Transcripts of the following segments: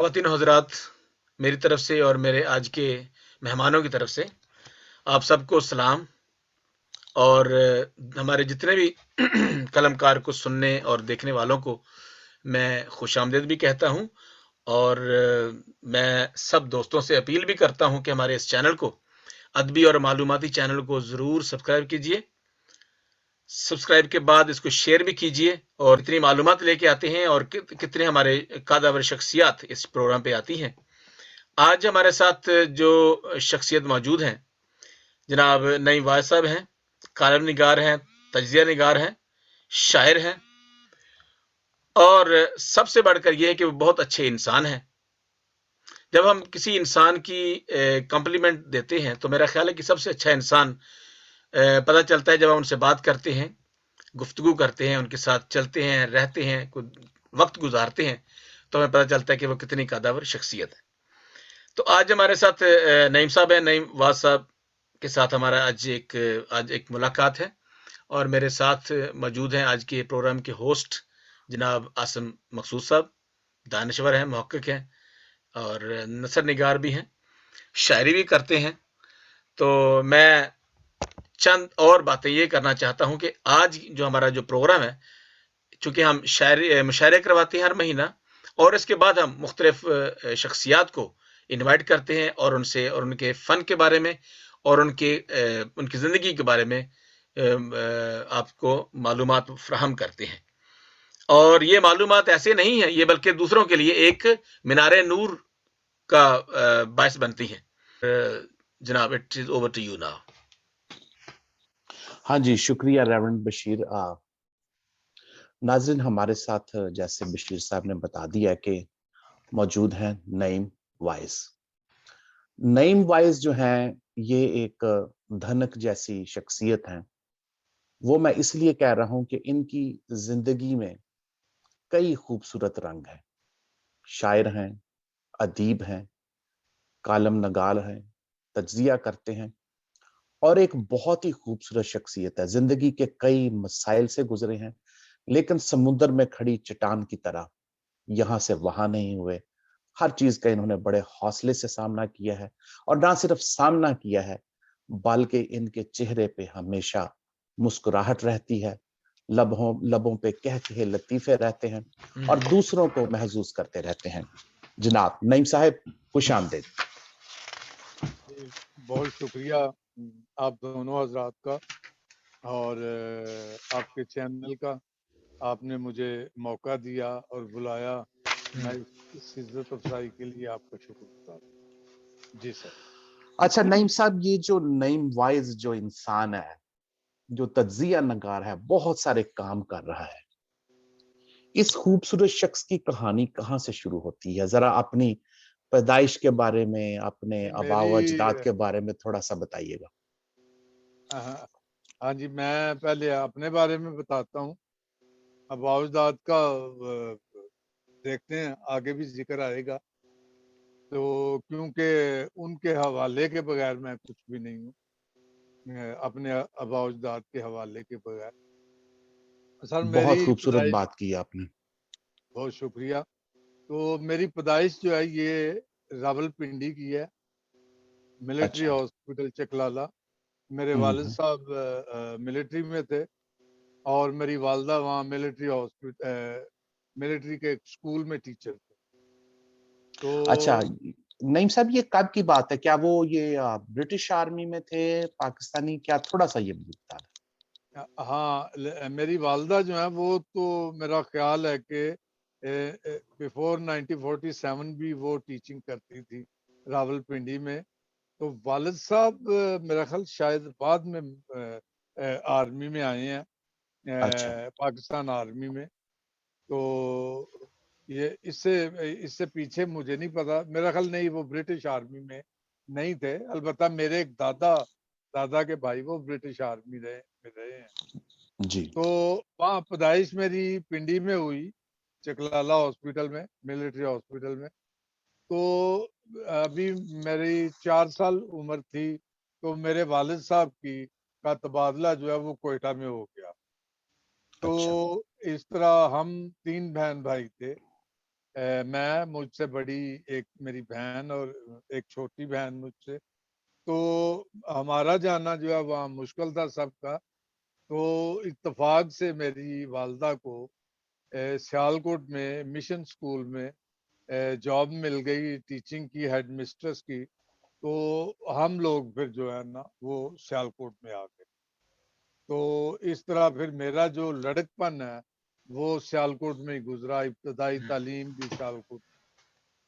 ख़वातीन हज़रात, मेरी तरफ से और मेरे आज के मेहमानों की तरफ से आप सबको सलाम और हमारे जितने भी कलमकार को सुनने और देखने वालों को मैं खुशामदीद भी कहता हूँ और मैं सब दोस्तों से अपील भी करता हूँ कि हमारे इस चैनल को, अदबी और मालूमाती चैनल को ज़रूर सब्सक्राइब कीजिए। सब्सक्राइब के बाद इसको शेयर भी कीजिए और इतनी मालूमात लेके आते हैं और कितने हमारे कादावर शख्सियात इस प्रोग्राम पे आती हैं। आज हमारे साथ जो शख्सियत मौजूद हैं, जनाब नईम वाइज साहब हैं, कालम निगार हैं, तज्जिया निगार हैं, शायर हैं और सबसे बढ़कर ये है कि वो बहुत अच्छे इंसान हैं। जब हम किसी इंसान की कॉम्प्लीमेंट देते हैं तो मेरा ख्याल है कि सबसे अच्छा इंसान पता चलता है जब हम उनसे बात करते हैं, गुफ्तगू करते हैं, उनके साथ चलते हैं, रहते हैं, कुछ वक्त गुजारते हैं, तो हमें पता चलता है कि वो कितनी कादावर शख्सियत है। तो आज हमारे साथ नईम साहब हैं। नईम वाज साहब के साथ हमारा आज एक मुलाकात है और मेरे साथ मौजूद हैं आज के प्रोग्राम के होस्ट जनाब आसिम मकसूद साहब। दानश्वर हैं, मुहक्किक हैं और नसर निगार भी हैं, शायरी भी करते हैं। तो मैं चंद और बातें ये करना चाहता हूँ कि आज जो हमारा जो प्रोग्राम है, चूँकि हम मुशायरे करवाते हैं हर महीना और इसके बाद हम मुख्तलिफ शख्सियात को इनवाइट करते हैं और उनसे और उनके फ़न के बारे में और उनकी ज़िंदगी के बारे में आपको मालूमात फ़राहम करते हैं। और ये मालूमात ऐसे नहीं है, ये बल्कि दूसरों के लिए एक मीनार नूर का बायस बनती हैं। जनाब, it is over to you now. हाँ जी, शुक्रिया रेवरेंड बशीर। नाज़रीन, हमारे साथ जैसे बशीर साहब ने बता दिया कि मौजूद हैं नईम वाइज। नईम वाइज जो हैं, ये एक धनक जैसी शख्सियत हैं। वो मैं इसलिए कह रहा हूं कि इनकी जिंदगी में कई खूबसूरत रंग हैं। शायर हैं, अदीब हैं, कालम नगार हैं, तज्जिया करते हैं और एक बहुत ही खूबसूरत शख्सियत है। जिंदगी के कई मसाइल से गुजरे हैं, लेकिन समुद्र में खड़ी चट्टान की तरह यहां से वहां नहीं हुए। हर चीज का इन्होंने बड़े हौसले से सामना किया है और ना सिर्फ सामना किया है, बल्कि इनके चेहरे पे हमेशा मुस्कुराहट रहती है, लबों पे कह कहे लतीफे रहते हैं और दूसरों को महसूस करते रहते हैं। जनाब नईम साहब, खुश आमदीद। बहुत शुक्रिया आप दोनों हजरात का और आपके चैनल का। आपने मुझे मौका दिया और बुलाया। मैं इस इज्जत अफजाई के लिए आपका शुक्र। जी सर। अच्छा नईम साहब, ये जो नईम वाइज जो इंसान है, जो तज्जिया नगार है, बहुत सारे काम कर रहा है, इस खूबसूरत शख्स की कहानी कहाँ से शुरू होती है? जरा अपनी पैदाइश के बारे में, अपने आबा व अजदाद के बारे में थोड़ा सा बताइएगा। हाँ जी, मैं पहले अपने बारे में बताता हूँ। आबा अजदाद का देखते हैं, आगे भी जिक्र आएगा। तो क्योंकि उनके हवाले के बगैर मैं कुछ भी नहीं हूँ, अपने आबा अजदाद के हवाले के बगैर। सर बहुत मेरी खूबसूरत पैदाइश, बात की आपने। बहुत शुक्रिया। तो मेरी पैदाइश जो है ये रावलपिंडी की है, मिलिट्री अच्छा। हॉस्पिटल चकलाला। मेरे वालिद साहब मिलिट्री में थे और मेरी वालदा वहाँ मिलिट्री हॉस्पिटल मिलिट्री के एक स्कूल में टीचर थे। तो अच्छा नईम साहब, ये कब की बात है? क्या वो ये ब्रिटिश आर्मी में थे, पाकिस्तानी, क्या थोड़ा सा ये बता दें। हाँ, मेरी वालदा जो है वो तो मेरा ख्याल है कि बिफोर 1947 भी वो टीचिंग करती थी रावलपिंडी में। तो वालिद साहब मेरा ख्याल शायद बाद में आर्मी में आए हैं, अच्छा। पाकिस्तान आर्मी में। तो ये इससे इससे पीछे मुझे नहीं पता, मेरा ख्याल नहीं, वो ब्रिटिश आर्मी में नहीं थे। अलबत्ता मेरे एक दादा दादा के भाई वो ब्रिटिश आर्मी में रहे हैं। जी। तो वहाँ पैदाइश मेरी पिंडी में हुई, चकलाला हॉस्पिटल में, मिलिट्री हॉस्पिटल में। तो अभी मेरी 4 साल उम्र थी तो मेरे वालिद साहब की का तबादला जो है वो कोयटा में हो गया। तो अच्छा। इस तरह हम 3 बहन भाई थे। मैं, मुझसे बड़ी एक मेरी बहन और एक छोटी बहन मुझसे, तो हमारा जाना जो है वहाँ मुश्किल था सबका। तो इत्तेफाक से मेरी वालदा को सियालकोट में मिशन स्कूल में जॉब मिल गई टीचिंग की, हेड मिस्ट्रेस की। तो हम लोग फिर जो है ना वो सियालकोट में आ गए। तो इस तरह फिर मेरा जो लड़कपन है वो सियालकोट में ही गुजरा, इब्तदाई तालीम भी सियालकोट।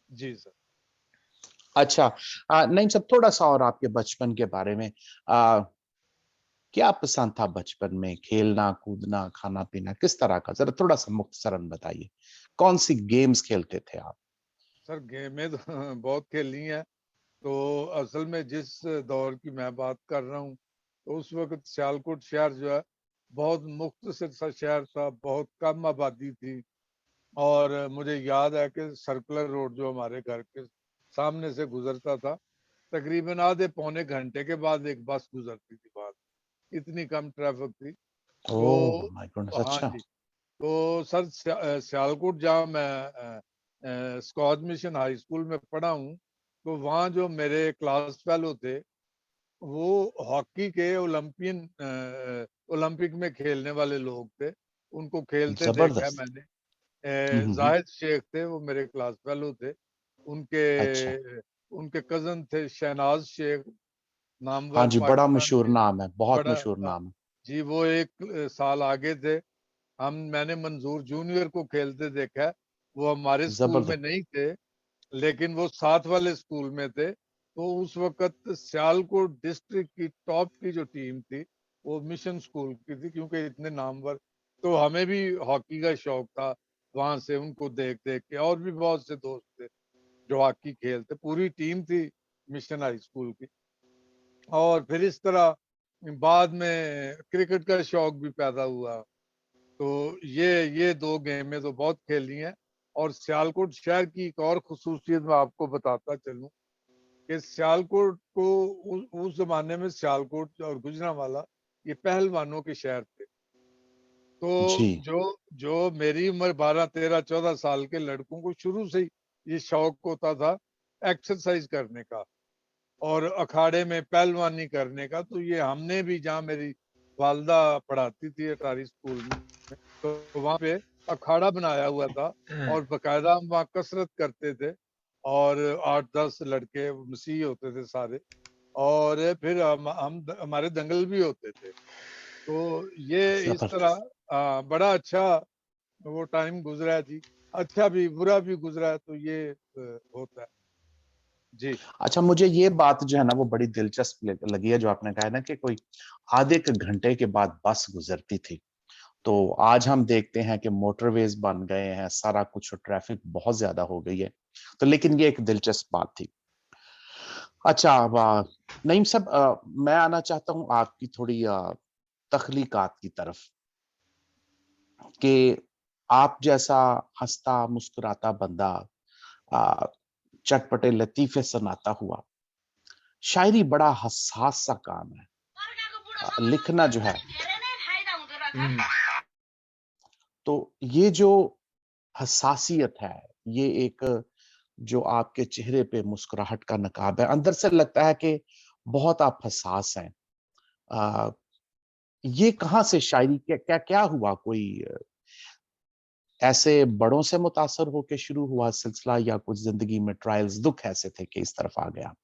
जी सर। अच्छा, नहीं सब थोड़ा सा और आपके बचपन के बारे में, आ, क्या पसंद था बचपन में? खेलना कूदना खाना पीना किस तरह का, जरा थोड़ा सा मुख्तसरन बताइए। कौन सी गेम्स खेलते थे आप? सर गेमें तो बहुत खेली हैं। तो असल में जिस दौर की मैं बात कर रहा हूँ, तो उस वक्त सियालकोट शहर जो है बहुत मुख्तसर सा शहर था, बहुत कम आबादी थी। और मुझे याद है कि सर्कुलर रोड जो हमारे घर के सामने से गुजरता था, तकरीबन आधे पौने घंटे के बाद एक बस गुजरती थी बाहर, इतनी कम ट्रैफिक थी। ओह तो माय गॉडनेस, हाँ अच्छा। जी। तो सर सियालकोट जहाँ मैं स्कॉच मिशन हाई स्कूल में पढ़ा हूँ, तो वहाँ जो मेरे क्लास फेलो थे वो हॉकी के ओलंपिक में खेलने वाले लोग थे। उनको खेलते देखा है जबरदस्त। मैंने। हम्म। जाहिद शेख थे, वो मेरे क्लास फेलो थे। उनके अच्छा। उनके कजन थे शहनाज शेख, हाँ नामवर जी, बड़ा पाकिस्तान मशहूर के। नाम है, बहुत बड़ा मशहूर नाम है। जी, वो एक साल आगे थे। मैंने मंजूर जूनियर को खेलते देखा है। वो हमारे स्कूल में जबरदस्त। नहीं थे, लेकिन वो साथ वाले स्कूल में थे। तो उस वक्त सियालकोट डिस्ट्रिक्ट की टॉप की जो टीम थी वो मिशन स्कूल की थी, क्योंकि इतने नामवर। तो हमें भी हॉकी का शौक था वहां से उनको देख देख के। और भी बहुत से दोस्त थे जो हॉकी खेलते, पूरी टीम थी मिशन हाई स्कूल की। और फिर इस तरह बाद में क्रिकेट का शौक भी पैदा हुआ। तो ये दो गेमें तो बहुत खेली हैं। और सियालकोट शहर की एक और खुसूसियत मैं आपको बताता चलूं कि सियालकोट को उस जमाने में सियालकोट और गुजरांवाला ये पहलवानों के शहर थे। तो जी। जो जो मेरी उम्र 12 13 14 साल के लड़कों को शुरू से ही ये शौक होता था एक्सरसाइज करने का और अखाड़े में पहलवानी करने का। तो ये हमने भी, जहाँ मेरी वालदा पढ़ाती थी अटारी स्कूल में, तो वहाँ पे अखाड़ा बनाया हुआ था और बकायदा हम वहाँ कसरत करते थे। और 8 10 लड़के मसीह होते थे सारे। और फिर हम हमारे दंगल भी होते थे। तो ये इस तरह जबरदस्त। बड़ा अच्छा वो टाइम गुजरा है जी। अच्छा भी बुरा भी गुजरा है, तो ये होता है जी। अच्छा, मुझे ये बात जो है ना वो बड़ी दिलचस्प लगी है, जो आपने कहा है ना कि कोई आधे एक घंटे के बाद बस गुजरती थी। तो आज हम देखते हैं कि मोटरवेज बन गए हैं, सारा कुछ, ट्रैफिक बहुत ज्यादा हो गई है। तो लेकिन ये एक दिलचस्प बात थी। अच्छा, नईम साहब, मैं आना चाहता हूं आपकी थोड़ी तख्लीकात की तरफ, कि आप जैसा हंसता मुस्कुराता बंदा, आ, चटपटे लतीफे सुनाता हुआ, शायरी बड़ा हसास सा काम है। लिखना जो है, तो ये जो हसासियत है, ये एक जो आपके चेहरे पे मुस्कुराहट का नकाब है, अंदर से लगता है कि बहुत आप हसास हैं। आ, ये कहाँ से शायरी, क्या क्या क्या हुआ? कोई ऐसे बड़ों से मुतासर होके शुरू हुआ सिलसिला, या कुछ जिंदगी में ट्रायल्स दुख ऐसे थे कि इस तरफ आ गया?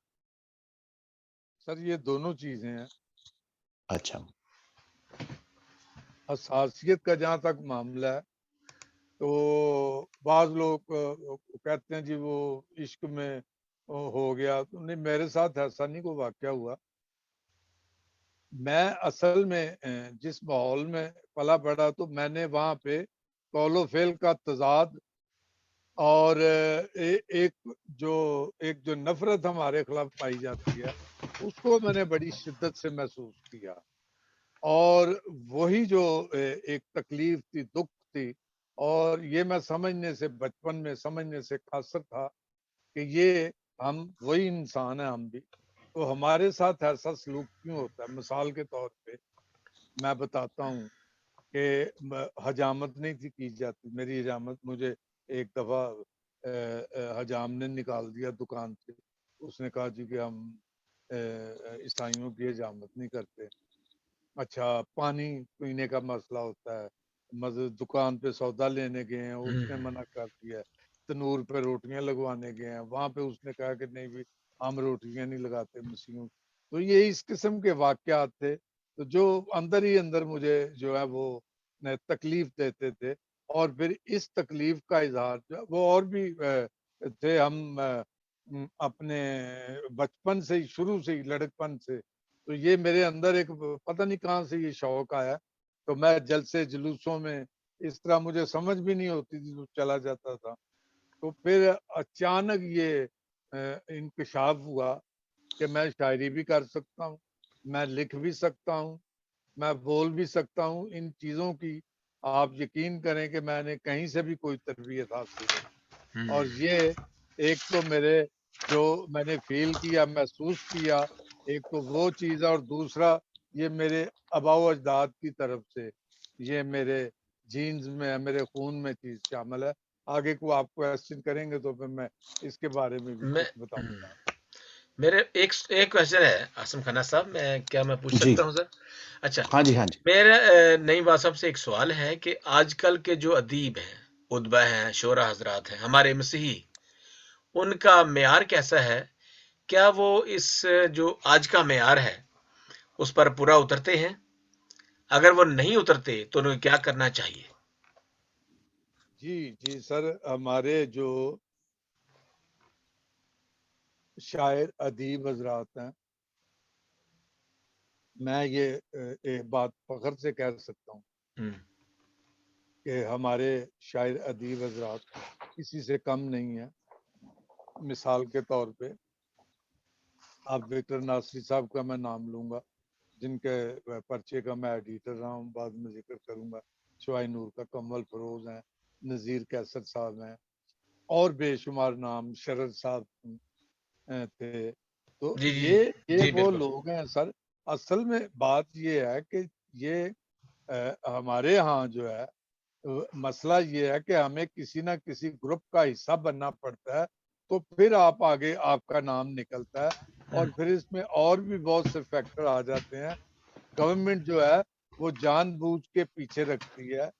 सर ये दोनों चीजें हैं। अच्छा। हसासियत का जहाँ तक मामला है, तो बाज लोग कहते हैं जी वो इश्क में हो गया। तो नहीं, मेरे साथ ऐसा नहीं कोई वाकया हुआ। मैं असल में जिस माहौल में पला बड़ा, तो मैंने वहाँ पे कौलो फेल का तजाद और एक जो नफरत हमारे खिलाफ पाई जाती है, उसको मैंने बड़ी शिद्दत से महसूस किया। और वही जो एक तकलीफ थी, दुख थी। और ये मैं समझने से, बचपन में समझने से कासर था कि ये हम वही इंसान है, हम भी। तो हमारे साथ ऐसा सलूक क्यों होता है? मिसाल के तौर पे मैं बताता हूँ कि हजामत नहीं थी की जाती। मेरी हजामत मुझे एक दफा हजाम ने निकाल दिया दुकान से। उसने कहा जी कि हम ईसाइयों की हजामत नहीं करते। अच्छा, पानी पीने का मसला होता है, मतलब दुकान पे सौदा लेने गए हैं, उसने मना कर दिया। तनूर पे रोटियां लगवाने गए हैं, वहां पे उसने कहा कि नहीं भी हम रोटियां नहीं लगाते मसीहों। तो ये इस किस्म के वाकयात थे, तो जो अंदर ही अंदर मुझे जो है वो तकलीफ देते थे। और फिर इस तकलीफ का इजहार जो है वो और भी थे। हम अपने बचपन से ही, शुरू से ही, लड़कपन से, तो ये मेरे अंदर एक पता नहीं कहाँ से ये शौक आया। तो मैं जलसे जुलूसों में इस तरह मुझे समझ भी नहीं होती थी तो चला जाता था। तो फिर अचानक ये इंकशाफ हुआ कि मैं शायरी भी कर सकता हूँ, मैं लिख भी सकता हूँ, मैं बोल भी सकता हूँ। इन चीज़ों की आप यकीन करें कि मैंने कहीं से भी कोई तरबियत हासिल नहीं। और ये एक तो मेरे जो मैंने फील किया, महसूस किया, एक तो वो चीज़ है, और दूसरा ये मेरे आबाओ अजदाद की तरफ से ये मेरे जीन्स में है, मेरे खून में चीज़ शामिल है। आगे को आप क्वेश्चन करेंगे तो फिर मैं इसके बारे में भी मैं कुछ बताऊंगा। मेरे एक एक क्वेश्चन है आसिम खन्ना साहब, मैं पूछ जी। सकता हूँ सर? अच्छा, हाँ जी, हाँ जी। मेरा नईम वाइज साहब से एक सवाल है कि आजकल के जो अदीब हैं, उदबा हैं, शोरा हजरात हैं, हमारे मसीही, उनका मेयार कैसा है? क्या वो इस जो आज का मेयार है उस पर पूरा उतरते हैं? अगर वो नहीं उतरते तो उन्हें क्या करना चाहिए? जी जी सर, हमारे जो शायर अदीब हजरात हैं, मैं ये एक बात फख्र से कह सकता हूँ हम्म, कि हमारे शायर अदीब हजरात किसी से कम नहीं है। मिसाल के तौर पे आप विक्टर नासरी साहब का मैं नाम लूंगा, जिनके पर्चे का मैं एडिटर रहा हूँ, बाद में जिक्र करूंगा। शवाई नूर का कमल फरोज हैं, नज़ीर कैसर साहब हैं, और बेशुमार नाम, शरद साहब थे। तो जी जी ये जी, वो बिल्कुल। लोग हैं सर। असल में बात ये है कि ये हमारे यहाँ जो है मसला ये है कि हमें किसी ना किसी ग्रुप का हिस्सा बनना पड़ता है, तो फिर आप आगे आपका नाम निकलता है। और फिर इसमें और भी बहुत से फैक्टर आ जाते हैं। गवर्नमेंट जो है वो जानबूझ के पीछे रखती है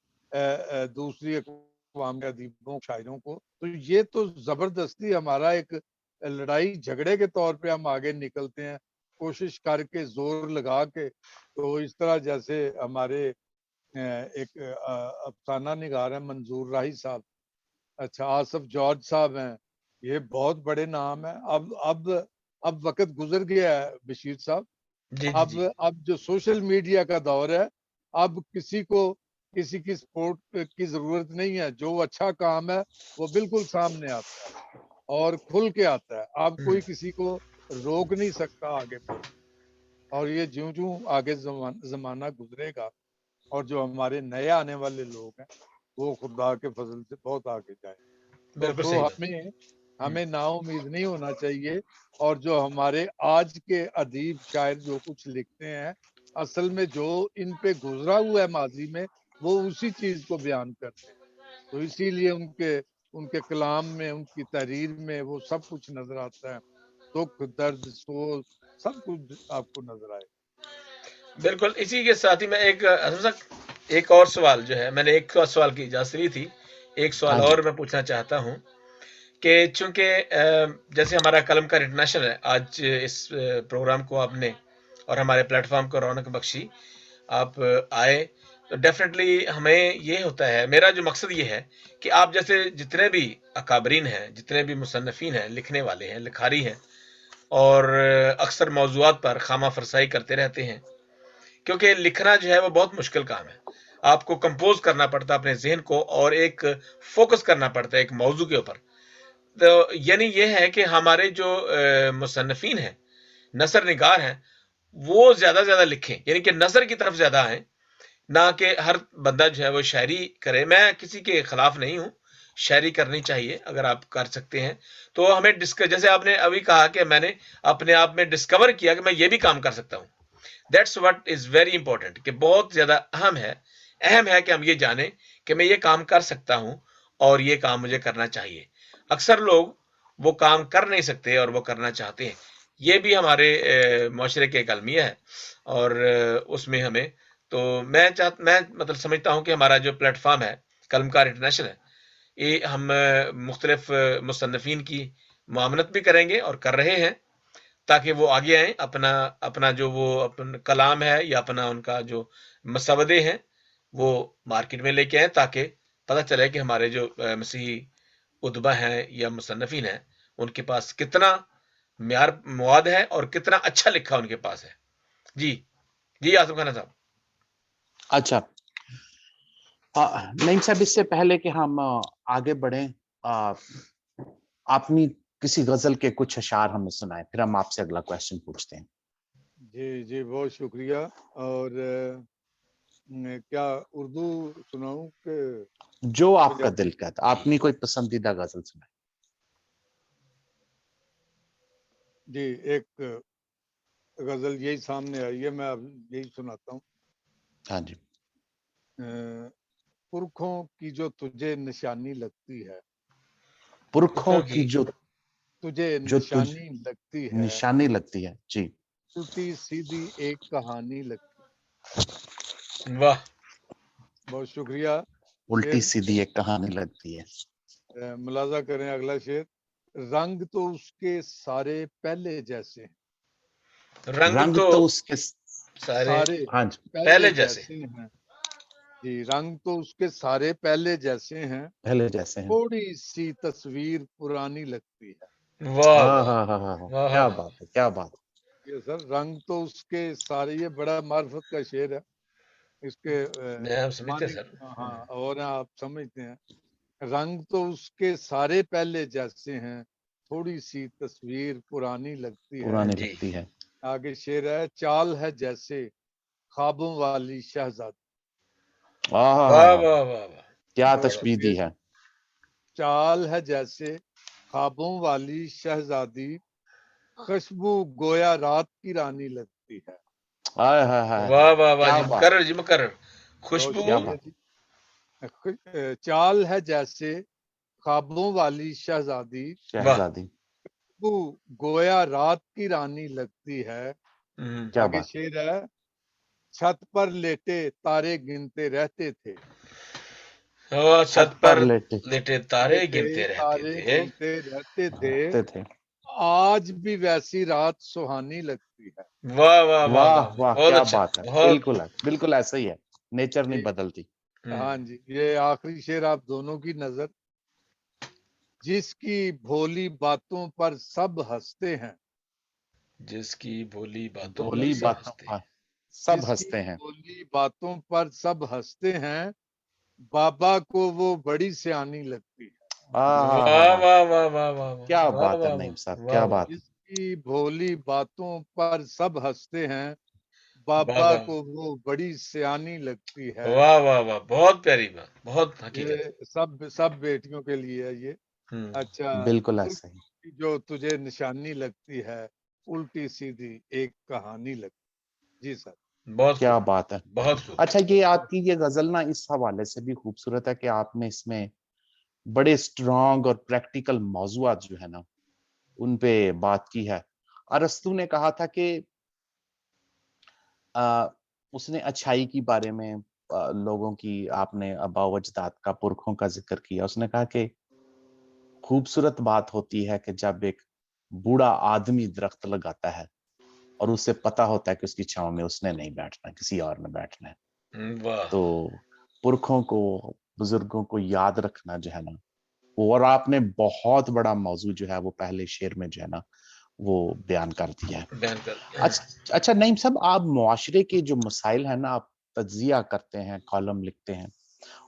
दूसरी अक़वाम के अदीबों, शायरों को। तो ये तो जबरदस्ती हमारा एक लड़ाई झगड़े के तौर पे हम आगे निकलते हैं, कोशिश करके, जोर लगा के। तो इस तरह जैसे हमारे एक अफसाना निगार है मंजूर राही साहब, अच्छा आसफ जॉर्ज साहब हैं, ये बहुत बड़े नाम है। अब वक्त गुजर गया है बशीर साहब। जी जी जी। अब जो सोशल मीडिया का दौर है, अब किसी को किसी की सपोर्ट की जरूरत नहीं है। जो अच्छा काम है वो बिल्कुल सामने आता है और खुल के आता है। अब कोई किसी को रोक नहीं सकता आगे बढ़ने। और ये ज्यों ज्यों आगे जमाना गुजरेगा और जो हमारे नए आने वाले लोग हैं वो खुदा के फजल से बहुत आगे जाए। बिल्कुल तो सही बात। हमें हमें नाउम्मीद नहीं होना चाहिए। और जो हमारे आज के अदीब शायर जो कुछ लिखते हैं, असल में जो इन पे गुजरा हुआ है माजी में, वो उसी चीज को बयान करते हैं। तो इसीलिए उनके उनके कलाम में, उनकी तहरीर में वो सब कुछ नजर आता है। दुख, दर्द, सोच, सब कुछ आपको नजर आए। बिल्कुल, इसी के साथ ही मैं एक और सवाल जो है, मैंने एक और सवाल की इजाजत ली थी, एक सवाल हाँ जी। और मैं पूछना चाहता हूँ कि चूंकि जैसे हमारा कलमकार इंटरनेशनल है, आज इस प्रोग्राम को आपने और हमारे प्लेटफॉर्म को रौनक बख्शी, आप आए, तो डेफिनेटली हमें ये होता है, मेरा जो मकसद ये है कि आप जैसे जितने भी अकाबरीन हैं, जितने भी मुसन्नफीन हैं, लिखने वाले हैं, लिखारी हैं, और अक्सर मौजूआत पर खामा फरसाई करते रहते हैं, क्योंकि लिखना जो है वो बहुत मुश्किल काम है। आपको कंपोज करना पड़ता है अपने जहन को, और एक फोकस करना पड़ता है एक मौजू के ऊपर। तो यानी ये है कि हमारे जो मुसन्नफीन हैं, नसर निगार हैं, वो ज्यादा ज्यादा लिखें, यानी कि नसर की तरफ ज्यादा आए, ना कि हर बंदा जो है वो शायरी करे। मैं किसी के खिलाफ नहीं हूँ, शायरी करनी चाहिए अगर आप कर सकते हैं तो। हमें जैसे आपने अभी कहा कि मैंने अपने आप में डिस्कवर किया कि मैं ये भी काम कर सकता हूँ। That's what is very important, कि बहुत ज्यादा अहम है कि हम ये जाने कि मैं ये काम कर सकता हूं और ये काम मुझे करना चाहिए। अक्सर लोग वो काम कर नहीं सकते और वो करना चाहते हैं। ये भी हमारे मुआशरे की एक अलमिया है और उसमें हमें तो मैं मतलब समझता हूँ कि हमारा जो प्लेटफॉर्म है कलमकार इंटरनेशनल है, ये हम मुख्तलिफ मुसन्निफीन की मुआमनत भी करेंगे और कर रहे हैं, ताकि वो आगे आएँ, अपना अपना जो वो अपन कलाम है या अपना उनका जो मसवदे हैं, वो मार्केट में लेके आएँ, ताकि पता चले कि हमारे जो मसीही उदबा हैं या मुसन्निफीन हैं, उनके पास कितना म्यार मवाद है और कितना अच्छा लिखा उनके पास है। जी, जी आसिफ खान साहब। अच्छा, नईम साहब, इससे पहले कि हम आगे बढ़ें, आपने किसी गजल के कुछ अशार हमें सुनाए, फिर हम आपसे अगला क्वेश्चन पूछते हैं। जी जी, बहुत शुक्रिया। और क्या उर्दू सुनाऊं कि जो आपका पंजाबी? दिल कहता, आपने कोई पसंदीदा गजल सुनाई? जी, एक गजल यही सामने आई है, मैं अब यही सुनाता हूँ। हाँ जी। पुरखों की जो तुझे निशानी लगती है, पुरखों की जो तुझे तुझ निशानी लगती है, निशानी लगती है। जी, उल्टी सीधी एक कहानी लगती वाह! है। बहुत शुक्रिया। उल्टी शेर सीधी एक कहानी लगती है। मुलाजा करें अगला शेर। रंग तो उसके सारे पहले जैसे हैं, रंग रंग तो तो उसके सारे सारे हाँ जी, पहले पहले जैसे। जैसे हैं। जी, रंग तो उसके सारे पहले जैसे हैं, पहले जैसे हैं। थोड़ी सी तस्वीर पुरानी लगती है। वाह, हाँ वाह! हाँ हाँ हाँ हाँ, वाह, क्या वाह! बात है, क्या बात ये सर, रंग तो उसके सारे, ये बड़ा मार्फत का शेर है। इसके मैं आप समझते हैं मानी, सर। हाँ, और आप समझते हैं। रंग तो उसके सारे पहले जैसे हैं, थोड़ी सी तस्वीर पुरानी लगती है। पुरानी जी। लगती है। आगे शेर है। चाल है जैसे ख्वाबों वाली शहजादी। वाह, आह, वाह, वाह, वाह! क्या बहुत तशबीह दी ये है। चाल है जैसे ख्वाबों वाली शहजादी, खुशबू गोया रात की रानी लगती है। हाय हाय हाय वाह, हाय, वाह, वाह क्या जी, बात, मुकर्रर जी, मुकर्रर। बहुत खुशबू क्या शुक्रिया बात। जी। चाल है जैसे ख्वाबों वाली शहजादी, वाह! शहजादी, वो गोया रात की रानी लगती है। हुँ। क्या आगे बात। शेर है। छत पर लेटे तारे गिनते रहते थे, वो छत छत पर पर लेटे लेटे तारे लेटे गिनते रहते तारे थे। गिनते रहते थे, रहते थे। आज भी वैसी रात सुहानी लगती है। वाह, वाह, वाह, वाह, वाह वाह! वाह, बहुत क्या अच्छा, बात है, बहुत बिल्कुल है, बिल्कुल ऐसा ही है। नेचर नहीं ये, बदलती। हाँ हुँ। जी, ये आखिरी शेर आप दोनों की नजर। जिसकी भोली बातों पर सब हंसते हैं, जिसकी भोली बातों पर भोली सब बातों हँसते पर हैं। सब जिसकी हंसते हैं। भोली बातों पर सब हंसते हैं, बाबा को वो बड़ी सियानी लगती है। वाह, आहा, वाह, वाह, वाह, वाह, वाह! क्या वाह, बात है वाह, नईम वाह! साहब, वाह, क्या वाह! बात है। जिसकी भोली बातों पर सब हंसते हैं, बाबा बाबा को वो बड़ी सियानी लगती है। वाह, वाह, वाह! बहुत प्यारी बात, बहुत हकीकत। ये सब सब बेटियों के लिए है ये। हुँ। अच्छा। बिल्कुल ऐसा ही। पुरखों की जो तुझे निशानी लगती है, उल्टी सीधी एक कहानी लगती। जी सर। बहुत क्या खूब, बात है। बहुत खूब। अच्छा, ये आपकी ये गजल ना इस हवाले से भी खूबसूरत है कि आपने इसमें बड़े स्ट्रॉन्ग और प्रैक्टिकल मौजूआत जो है ना, उन पे बात की है। अरस्तू ने कहा था कि अ, उसने अच्छाई के बारे में, लोगों की, आपने आबा व अजदाद का, पुरखों का जिक्र किया। उसने कहा कि खूबसूरत बात होती है कि जब एक बूढ़ा आदमी दरख्त लगाता है और उसे पता होता है कि उसकी छांव में उसने नहीं बैठना, किसी और ने बैठना है। वाह! तो पुरखों को, बुजुर्गों को याद रखना जो है ना, और आपने बहुत बड़ा मौजू जो है वो पहले शेर में जो है ना वो बयान कर दिया है। बयान कर दिया। अच्छा नईम साहब, आप मुआशरे के जो मसाइल है ना, आप तज्जिया करते हैं, कॉलम लिखते हैं,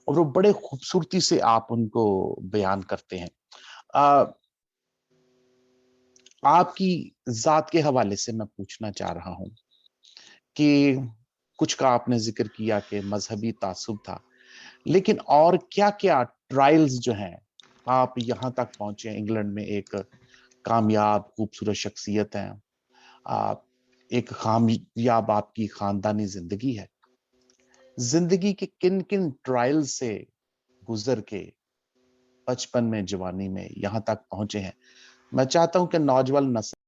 और वो बड़े खूबसूरती से आप उनको बयान करते हैं। आ, आपकी जात के हवाले से मैं पूछना चाह रहा हूं कि कुछ का आपने जिक्र किया कि मजहबी तासुब था, लेकिन और क्या क्या ट्रायल्स जो हैं, आप यहाँ तक पहुंचे, इंग्लैंड में एक कामयाब खूबसूरत शख्सियत हैं आप, एक कामयाब आपकी खानदानी जिंदगी है। जिंदगी के किन किन ट्रायल से गुजर के बचपन में, जवानी में यहाँ तक पहुंचे हैं। मैं चाहता हूं कि नौजवान नस्ल